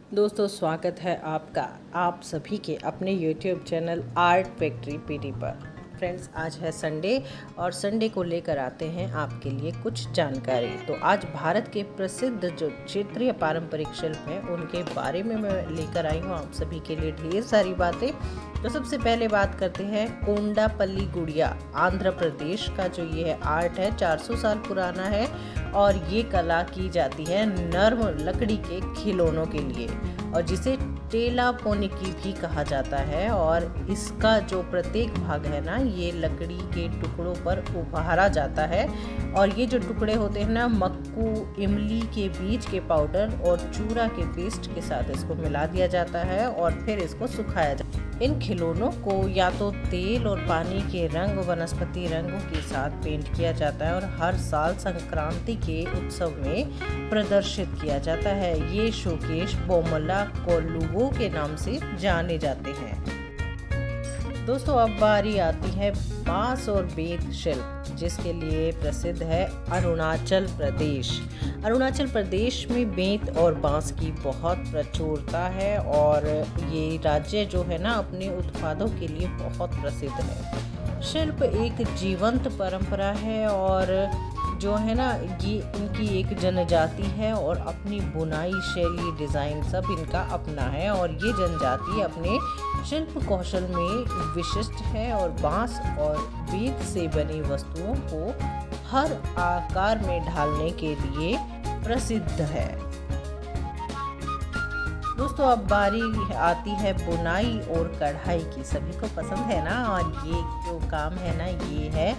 दोस्तों स्वागत है आपका आप सभी के अपने YouTube channel art factory PT पर। फ्रेंड्स, आज है संडे और संडे को लेकर आते हैं आपके लिए कुछ जानकारी। तो आज भारत के प्रसिद्ध जो क्षेत्रीय पारंपरिक शिल्प हैं उनके बारे में मैं लेकर आई हूँ आप सभी के लिए ढेर सारी बातें। तो सबसे पहले बात करते हैं कोंडापल्ली गुड़िया। आंध्र प्रदेश का जो ये है आर्ट है 400 साल पुराना है और ये कला की जाती है नर्म लकड़ी के खिलौनों के लिए और जिसे टेला पोनिकी भी कहा जाता है। और इसका जो प्रत्येक भाग है ना, ये लकड़ी के टुकड़ों पर उभारा जाता है और ये जो टुकड़े होते हैं ना, मक्कू इमली के बीज के पाउडर और चूरा के पेस्ट के साथ इसको मिला दिया जाता है और फिर इसको सुखाया जाता है। इन खिलौनों को या तो तेल और पानी के रंग वनस्पति रंगों के साथ पेंट किया जाता है और हर साल संक्रांति के उत्सव में प्रदर्शित किया जाता है। ये शोकेश बोमला कोल्लुवो के नाम से जाने जाते हैं। दोस्तों, अब बारी आती है बांस और बेंत शिल्प, जिसके लिए प्रसिद्ध है अरुणाचल प्रदेश। अरुणाचल प्रदेश में बेंत और बांस की बहुत प्रचुरता है और ये राज्य जो है ना अपने उत्पादों के लिए बहुत प्रसिद्ध है। शिल्प एक जीवंत परंपरा है और जो है ना ये इनकी एक जनजाति है और अपनी बुनाई शैली डिज़ाइन सब इनका अपना है और ये जनजाति अपने शिल्प कौशल में विशिष्ट है और बांस और बेंत से बनी वस्तुओं को हर आकार में ढालने के लिए प्रसिद्ध है। दोस्तों, अब बारी आती है बुनाई और कढ़ाई की। सभी को पसंद है ना, और ये जो काम है ना ये है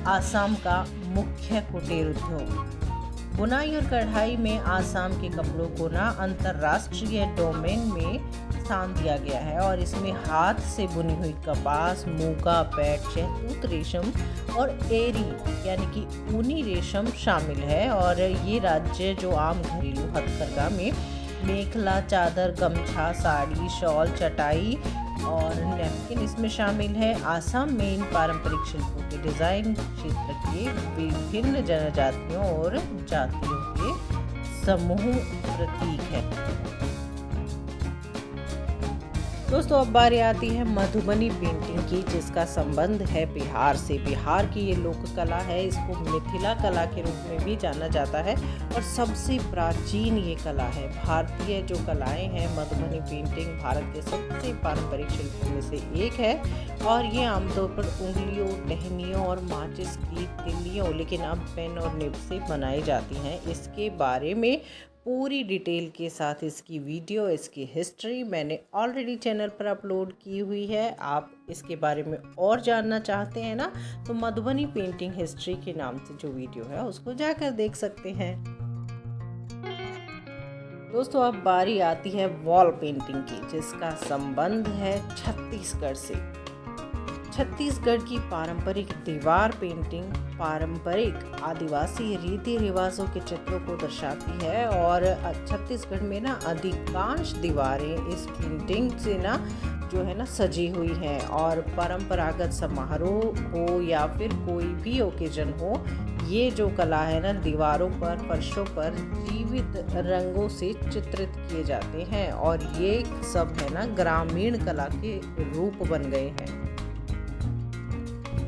आसाम का मुख्य कुटीर उद्योग। बुनाई और कढ़ाई में आसाम के कपड़ों को ना अंतर्राष्ट्रीय डोमेन में स्थान दिया गया है और इसमें हाथ से बुनी हुई कपास, मूंगा, पैट, शहतूत रेशम और एरी यानी कि ऊनी रेशम शामिल है। और ये राज्य जो आम घरेलू हथकरघा में मेखला, चादर, गमछा, साड़ी, शॉल, चटाई और नैपकिन इसमें शामिल है। आसाम में इन पारंपरिक शिल्पों के डिज़ाइन क्षेत्र के विभिन्न जनजातियों और जातियों के समूह प्रतीक है। दोस्तों, अब बारी आती है मधुबनी पेंटिंग की, जिसका संबंध है बिहार से। बिहार की ये लोक कला है, इसको मिथिला कला के रूप में भी जाना जाता है और सबसे प्राचीन ये कला है। भारतीय जो कलाएं हैं, मधुबनी पेंटिंग भारत के सबसे पारंपरिक शिल्पों में से एक है और ये आमतौर पर उंगलियों, टहनियों और माचिस की तिल्लियों, लेकिन अब पेन और निब से बनाई जाती हैं। इसके बारे में पूरी डिटेल के साथ इसकी वीडियो, इसकी हिस्ट्री मैंने ऑलरेडी चैनल पर अपलोड की हुई है। आप इसके बारे में और जानना चाहते हैं ना, तो मधुबनी पेंटिंग हिस्ट्री के नाम से जो वीडियो है उसको जाकर देख सकते हैं। दोस्तों, अब बारी आती है वॉल पेंटिंग की, जिसका संबंध है छत्तीसगढ़ से। छत्तीसगढ़ की पारंपरिक दीवार पेंटिंग पारंपरिक आदिवासी रीति रिवाजों के चित्रों को दर्शाती है और छत्तीसगढ़ में ना अधिकांश दीवारें इस पेंटिंग से ना जो है ना सजी हुई हैं और परंपरागत समारोह हो या फिर कोई भी ओकेजन हो, ये जो कला है ना दीवारों पर, फर्शों पर जीवित रंगों से चित्रित किए जाते हैं और ये सब है ना ग्रामीण कला के रूप बन गए हैं।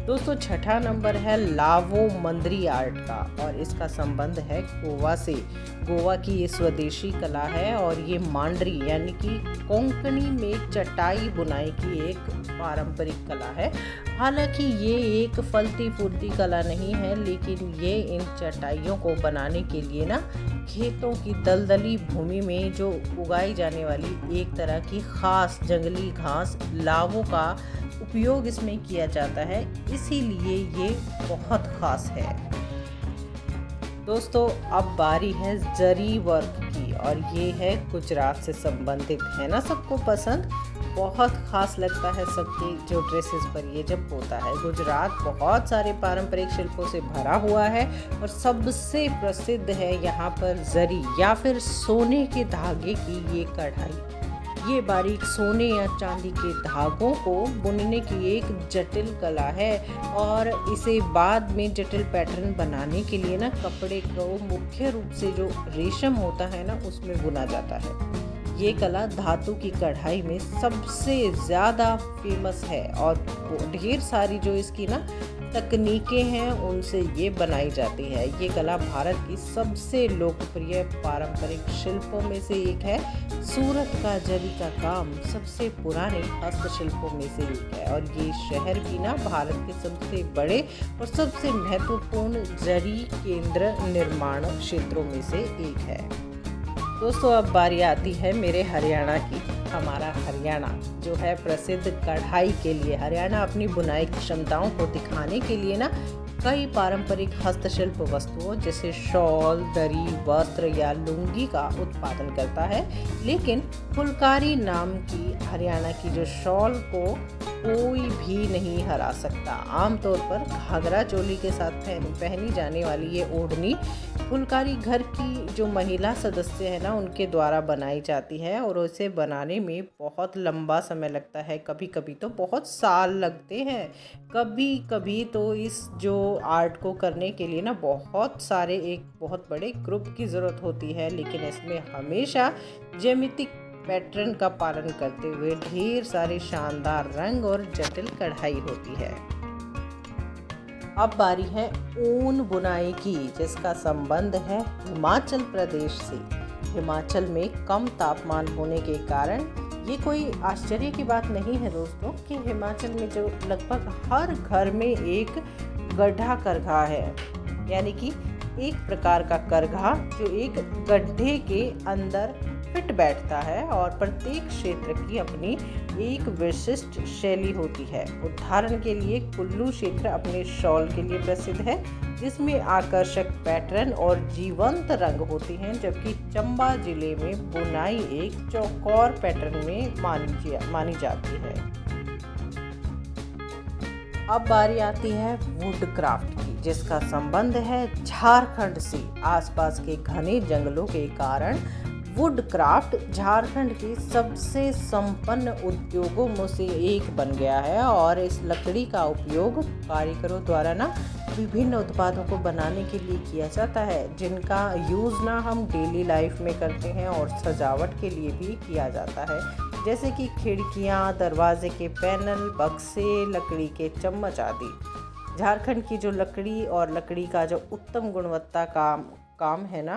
दोस्तों, छठा नंबर है लावो मंदरी आर्ट का और इसका संबंध है गोवा से। गोवा की ये स्वदेशी कला है और ये मांडरी यानी कि कोंकणी में चटाई बुनाई की एक पारंपरिक कला है। हालांकि ये एक फलती फूलती कला नहीं है, लेकिन ये इन चटाइयों को बनाने के लिए ना खेतों की दलदली भूमि में जो उगाई जाने वाली एक तरह की खास जंगली घास लावो का उपयोग इसमें किया जाता है, इसीलिए ये बहुत खास है। दोस्तों, अब बारी है जरी वर्क की और ये है गुजरात से संबंधित, है ना सबको पसंद, बहुत खास लगता है सबके जो ड्रेसेस पर ये जब होता है। गुजरात बहुत सारे पारंपरिक शिल्पों से भरा हुआ है और सबसे प्रसिद्ध है यहाँ पर जरी या फिर सोने के धागे की ये कढ़ाई। ये बारीक सोने या चांदी के धागों को बुनने की एक जटिल कला है और इसे बाद में जटिल पैटर्न बनाने के लिए ना कपड़े को मुख्य रूप से जो रेशम होता है ना उसमें बुना जाता है। ये कला धातु की कढ़ाई में सबसे ज़्यादा फेमस है और ढेर सारी जो इसकी ना तकनीकें हैं उनसे ये बनाई जाती है। ये कला भारत की सबसे लोकप्रिय पारंपरिक शिल्पों में से एक है। सूरत का जरी का काम सबसे पुराने हस्तशिल्पों में से एक है और ये शहर भी ना भारत के सबसे बड़े और सबसे महत्वपूर्ण जरी केंद्र निर्माण क्षेत्रों में से एक है। दोस्तों, अब बारी आती है मेरे हरियाणा की। हमारा हरियाणा जो है प्रसिद्ध कढ़ाई के लिए। हरियाणा अपनी बुनाई की क्षमताओं को दिखाने के लिए ना कई पारंपरिक हस्तशिल्प वस्तुओं जैसे शॉल, दरी, वस्त्र या लुंगी का उत्पादन करता है। लेकिन फुलकारी नाम की हरियाणा की जो शॉल को कोई भी नहीं हरा सकता। आमतौर पर घाघरा चोली के साथ पहनी जाने वाली ये ओढ़नी फुलकारी घर की जो महिला सदस्य है ना उनके द्वारा बनाई जाती है और उसे बनाने में बहुत लंबा समय लगता है। कभी कभी तो बहुत साल लगते हैं। कभी कभी तो इस जो आर्ट को करने के लिए ना एक बहुत बड़े ग्रुप की ज़रूरत होती है। लेकिन इसमें हमेशा ज्यामितिक पैटर्न का पालन करते हुए ढेर सारे शानदार रंग और जटिल कढ़ाई होती है। अब बारी है ऊन बुनाई की, जिसका संबंध है हिमाचल प्रदेश से। हिमाचल में कम तापमान होने के कारण ये कोई आश्चर्य की बात नहीं है दोस्तों कि हिमाचल में जो लगभग हर घर में एक गड्ढा करघा है, यानी कि एक प्रकार का करघा जो एक गड्ढे के अंदर फिट बैठता है और प्रत्येक क्षेत्र की अपनी एक विशिष्ट शैली होती है। उदाहरण के लिए कुल्लू क्षेत्र अपने शॉल के लिए प्रसिद्ध है, जिसमें आकर्षक पैटर्न और जीवंत रंग होते हैं, जबकि चंबा जिले में बुनाई एक चौकोर पैटर्न में मानी जाती है। अब बारी आती है वुड क्राफ्ट की, जिसका संबंध है झारखंड से। आसपास के घने जंगलों के कारण वुड क्राफ्ट झारखंड के सबसे संपन्न उद्योगों में से एक बन गया है और इस लकड़ी का उपयोग कारीगरों द्वारा ना विभिन्न उत्पादों को बनाने के लिए किया जाता है, जिनका यूज़ ना हम डेली लाइफ में करते हैं और सजावट के लिए भी किया जाता है, जैसे कि खिड़कियाँ, दरवाजे के पैनल, बक्से, लकड़ी के चम्मच आदि। झारखंड की जो लकड़ी और लकड़ी का जो उत्तम गुणवत्ता काम है ना